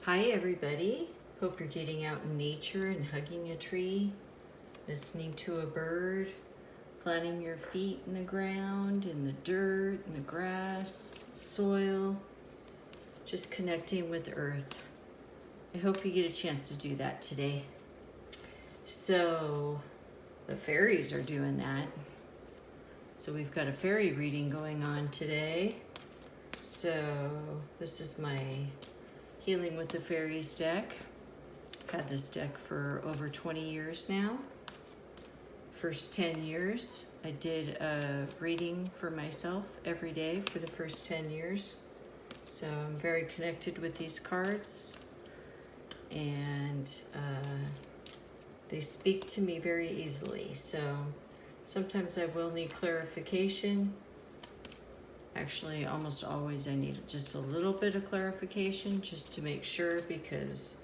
Hi everybody, hope you're getting out in nature and hugging a tree, listening to a bird, planting your feet in the ground, in the dirt, in the grass, soil, just connecting with earth. I hope you get a chance to do that today. So the fairies are doing that. So we've got a fairy reading going on today. So this is my Healing with the Fairies deck. I've had this deck for over 20 years now. First 10 years, I did a reading for myself every day for the first 10 years. So I'm very connected with these cards, and they speak to me very easily. So sometimes I will need clarification. Actually, almost always I need just a little bit of clarification just to make sure, because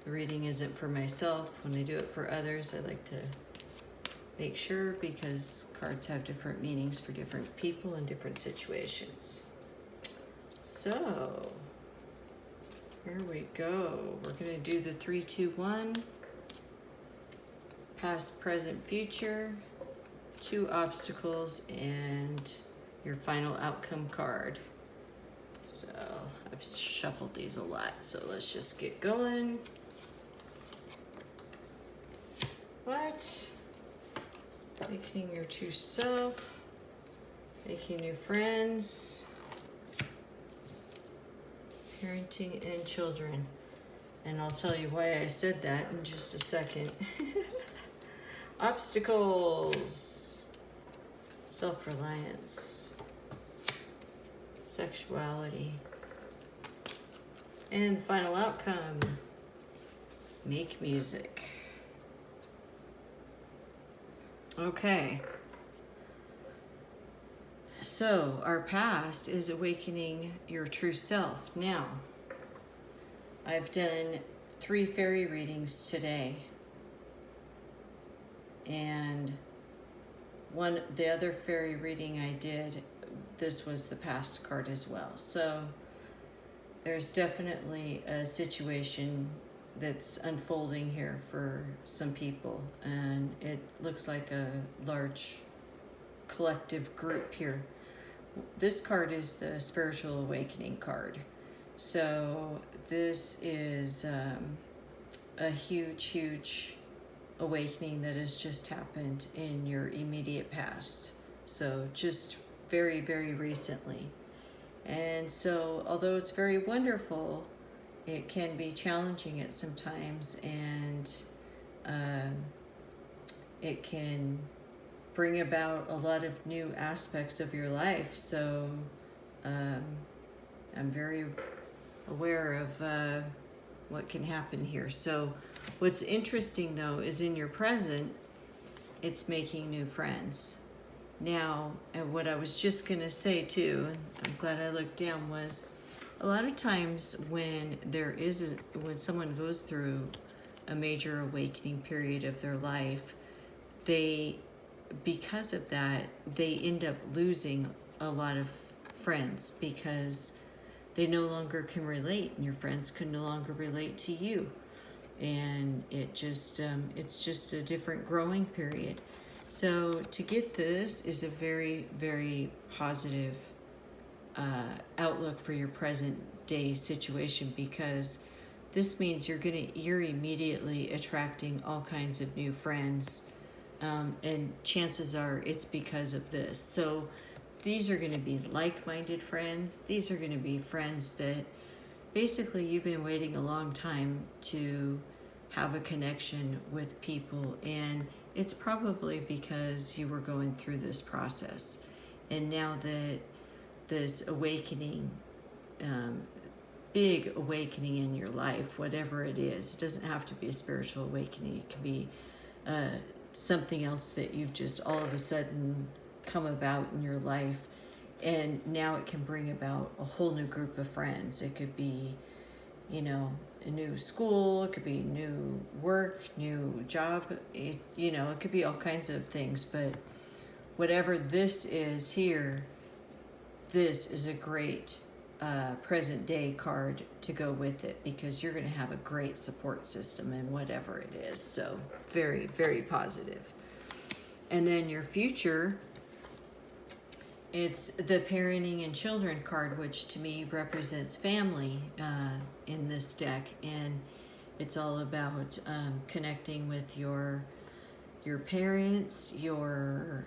the reading isn't for myself. When I do it for others, I like to make sure, because cards have different meanings for different people in different situations. So, here we go. We're going to do the 3, 2, 1. Past, present, future. 2 obstacles and your final outcome card. So I've shuffled these a lot, so let's just get going. What? Awakening your true self, making new friends, parenting and children. And I'll tell you why I said that in just a second. Obstacles, self-reliance, sexuality, and the final outcome, make music. Okay, so our past is awakening your true self. Now, I've done 3 fairy readings today, and the other fairy reading I did, this was the past card as well. So there's definitely a situation that's unfolding here for some people, and it looks like a large collective group here. This card is the spiritual awakening card. So this is a huge awakening that has just happened in your immediate past. So just very, very recently. And so although it's very wonderful, it can be challenging at some times, and it can bring about a lot of new aspects of your life. So I'm very aware of what can happen here. So what's interesting though is in your present, it's making new friends. Now, and what I was just gonna say too, and I'm glad I looked down, was a lot of times when when someone goes through a major awakening period of their life, because of that, they end up losing a lot of friends, because they no longer can relate, and your friends can no longer relate to you. And it's just a different growing period. So to get this is a very, very positive outlook for your present day situation, because this means you're immediately attracting all kinds of new friends, and chances are it's because of this. So these are going to be like-minded friends. These are going to be friends that basically you've been waiting a long time to have a connection with people, and it's probably because you were going through this process. And now that this awakening, big awakening in your life, whatever it is, it doesn't have to be a spiritual awakening. It can be something else that you've just all of a sudden come about in your life, and now it can bring about a whole new group of friends. It could be, a new school, it could be new work, new job, it could be all kinds of things. But whatever this is here, this is a great present day card to go with it, because you're going to have a great support system in whatever it is. So very, very positive. And then your future, it's the parenting and children card, which to me represents family in this deck. And it's all about connecting with your parents, your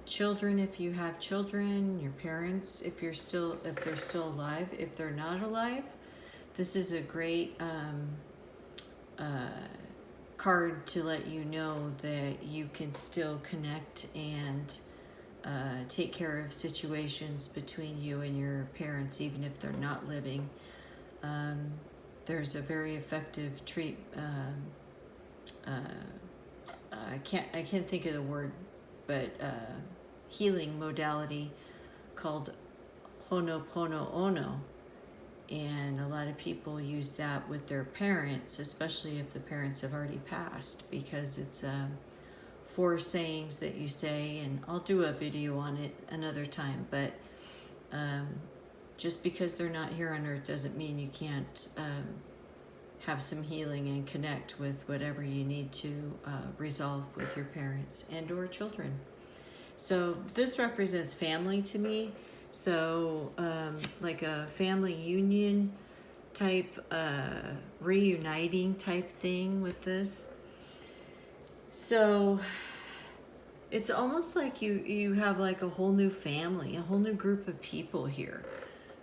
children if you have children, your parents if they're still alive. If they're not alive, this is a great card to let you know that you can still connect and take care of situations between you and your parents, even if they're not living. There's a very effective I can't think of the word, but healing modality called Ho'oponopono, and a lot of people use that with their parents, especially if the parents have already passed, because it's 4 sayings that you say, and I'll do a video on it another time. But just because they're not here on earth doesn't mean you can't have some healing and connect with whatever you need to resolve with your parents and or children. So this represents family to me. So like a family union type, reuniting type thing with this. So it's almost like you have like a whole new family, a whole new group of people here.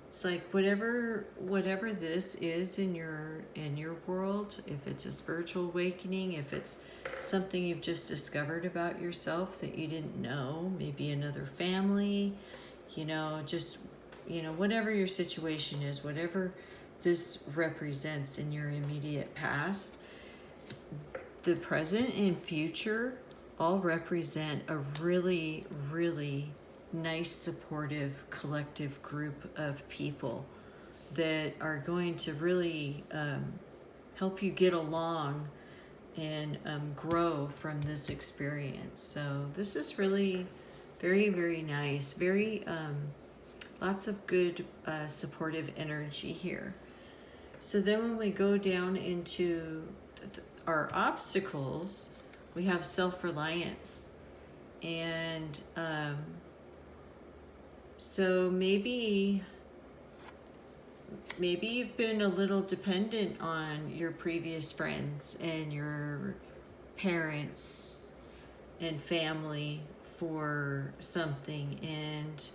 It's like whatever this is in your world, if it's a spiritual awakening, if it's something you've just discovered about yourself that you didn't know, maybe another family, whatever your situation is, whatever this represents in your immediate past, the present and future all represent a really, really nice, supportive, collective group of people that are going to really help you get along and grow from this experience. So this is really very, very nice. Very lots of good supportive energy here. So then when we go down into our obstacles, we have self-reliance. And so maybe you've been a little dependent on your previous friends and your parents and family for something, and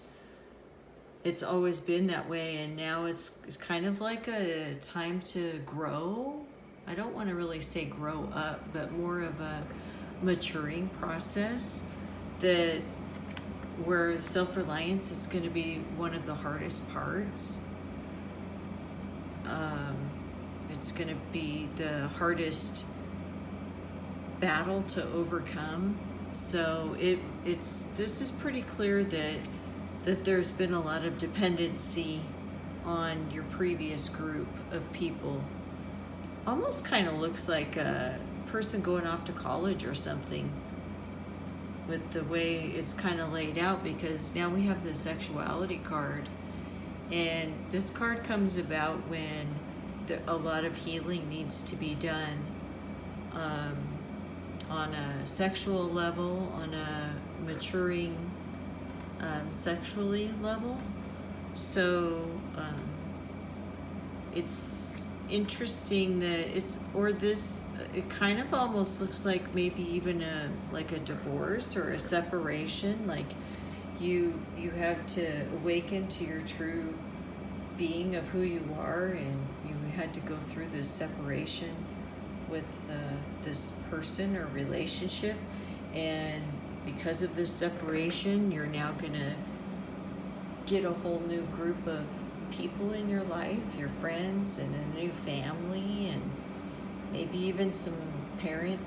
it's always been that way, and now it's kind of like a time to grow. I don't want to really say grow up, but more of a maturing process, that where self-reliance is going to be one of the hardest parts. It's going to be the hardest battle to overcome. So this is pretty clear that there's been a lot of dependency on your previous group of people. Almost kind of looks like a person going off to college or something, with the way it's kind of laid out, because now we have the sexuality card, and this card comes about when a lot of healing needs to be done on a sexual level, on a maturing sexually level. So it's interesting that it kind of almost looks like maybe even a divorce or a separation. Like you have to awaken to your true being of who you are, and you had to go through this separation with this person or relationship, and because of this separation, you're now gonna get a whole new group of people in your life, your friends, and a new family, and maybe even some parent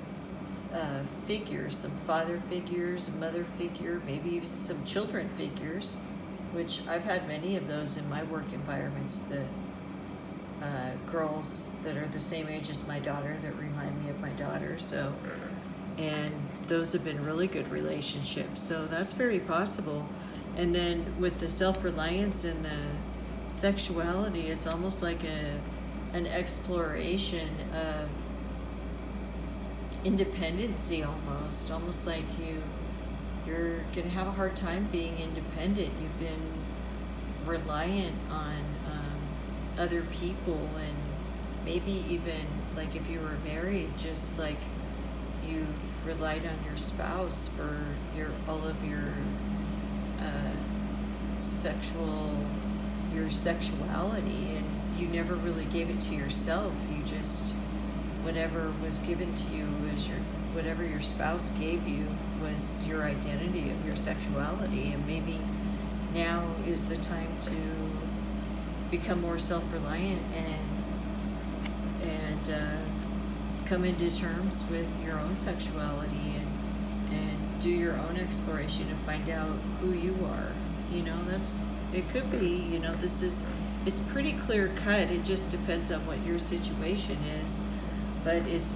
figures, some father figures, a mother figure, maybe even some children figures, which I've had many of those in my work environments, the girls that are the same age as my daughter that remind me of my daughter. So, and those have been really good relationships. So that's very possible. And then with the self-reliance and sexuality. It's almost like an exploration of independency, almost like you're gonna have a hard time being independent. You've been reliant on other people, and maybe even like if you were married, just like you've relied on your spouse for all of your sexuality, and you never really gave it to yourself. You just, whatever was given to you was whatever your spouse gave you was your identity of your sexuality. And maybe now is the time to become more self-reliant and come into terms with your own sexuality, and do your own exploration and find out who you are. It could be, it's pretty clear cut. It just depends on what your situation is, but it's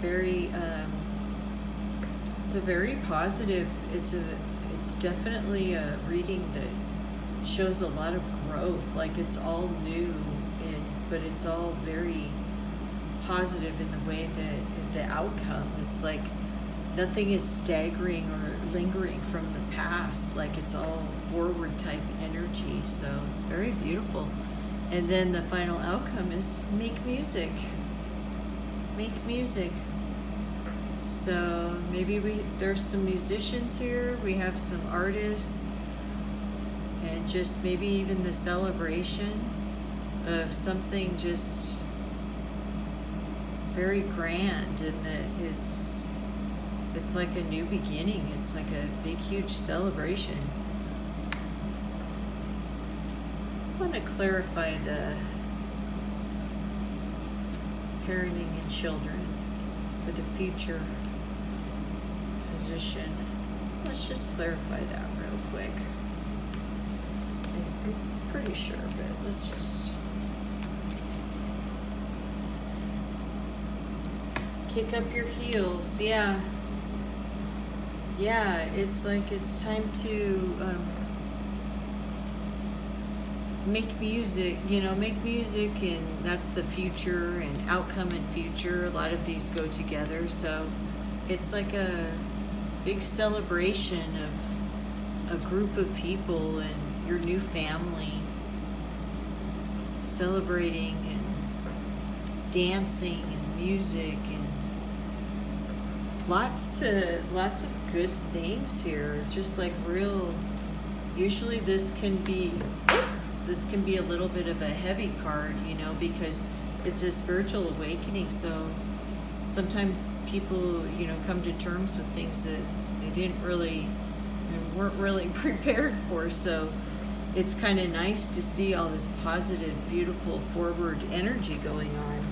it's a very positive, it's definitely a reading that shows a lot of growth. Like, it's all new, but it's all very positive in the way that the outcome, it's like nothing is staggering or lingering from the past. Like, it's all forward type energy, so it's very beautiful. And then the final outcome is make music. So maybe there's some musicians here, we have some artists, and just maybe even the celebration of something just very grand, and that it's like a new beginning. It's like a big, huge celebration. I want to clarify the parenting and children for the future position. Let's just clarify that real quick. I'm pretty sure, but let's just kick up your heels. Yeah, it's like it's time to make music, and that's the future, and outcome and future. A lot of these go together, so it's like a big celebration of a group of people and your new family, celebrating and dancing and music, and lots of good things here. Just like real, usually this can be a little bit of a heavy card, because it's a spiritual awakening. So sometimes people, come to terms with things that they weren't really prepared for. So it's kind of nice to see all this positive, beautiful, forward energy going on.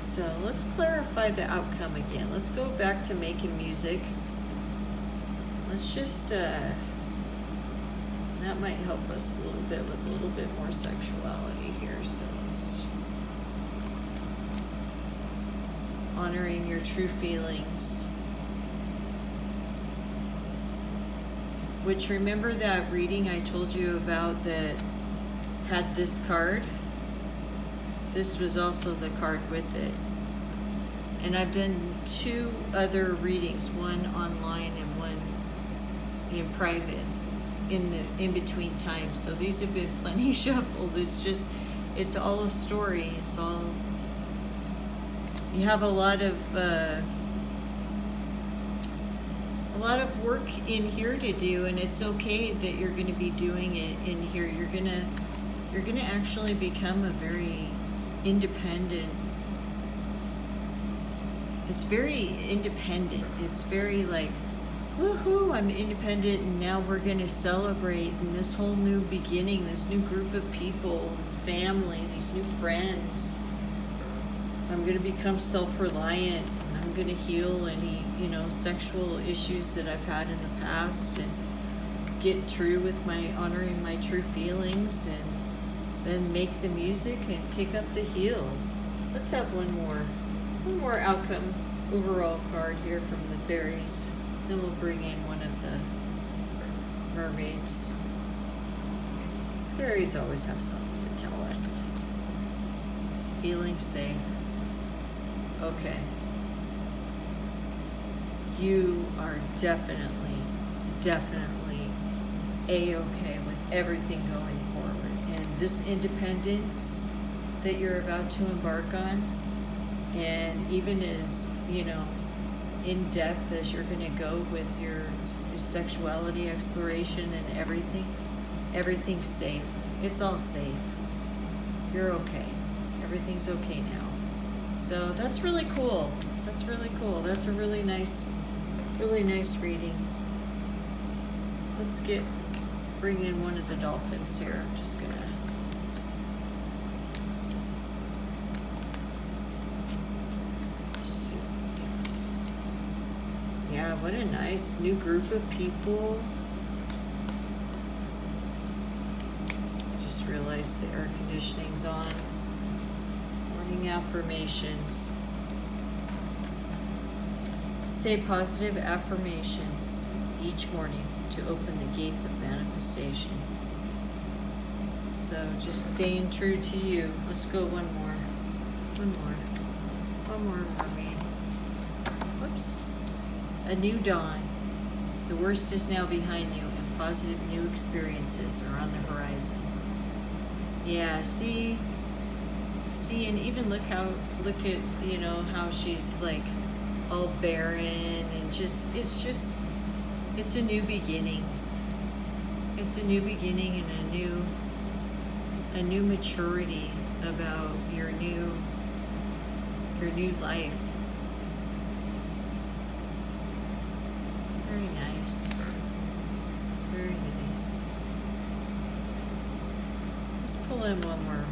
So let's clarify the outcome again. Let's go back to making music. Let's just, that might help us a little bit with a little bit more sexuality here. So let's, honoring your true feelings. Which, remember that reading I told you about that had this card? This was also the card with it. And I've done 2 other readings, one online and one in private, in between times. So these have been plenty shuffled. It's all a story. It's all, you have a lot of work in here to do, and it's okay that you're going to be doing it in here. You're gonna actually become a very independent. It's very independent. It's very like, woohoo, I'm independent, and now we're going to celebrate in this whole new beginning, this new group of people, this family, these new friends. I'm going to become self-reliant, and I'm going to heal any, sexual issues that I've had in the past, and get true with honoring my true feelings, and then make the music and kick up the heels. Let's have one more outcome overall card here from the fairies. Then we'll bring in one of the mermaids. Fairies always have something to tell us. Feeling safe. Okay. You are definitely A-okay with everything going forward. And this independence that you're about to embark on, and even as, you know, in depth as you're going to go with your sexuality exploration and everything's safe. It's all safe. You're okay. Everything's okay now. So that's really cool. That's really cool. That's a really nice reading. Let's bring in one of the dolphins here. I'm just gonna see what it does. Yeah, what a nice new group of people. Just realized the air conditioning's on. Morning affirmations. Say positive affirmations each morning to open the gates of manifestation. So just staying true to you. Let's go one more, mermaid. Whoops. A new dawn. The worst is now behind you, and positive new experiences are on the horizon. Yeah, see, and even look at, you know, how she's like all barren and it's a new beginning. It's a new beginning and a new maturity about your new life. Very nice. Very nice. Let's pull in one more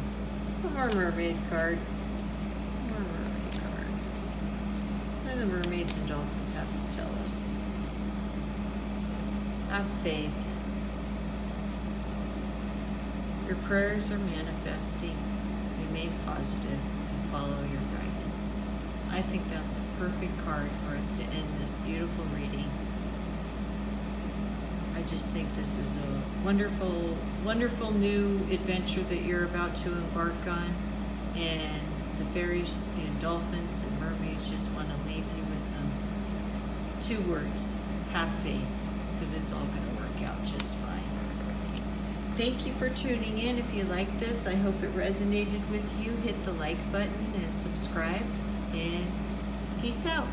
mermaid card. One more mermaid card. What do the mermaids and dolphins have to tell us? Have faith. Your prayers are manifesting. Remain positive and follow your guidance. I think that's a perfect card for us to end this beautiful reading. I just think this is a wonderful, wonderful new adventure that you're about to embark on. And the fairies and dolphins and mermaids just want to leave you with two words. Have faith, because it's all going to work out just fine. Thank you for tuning in. If you like this, I hope it resonated with you. Hit the like button and subscribe. And peace out.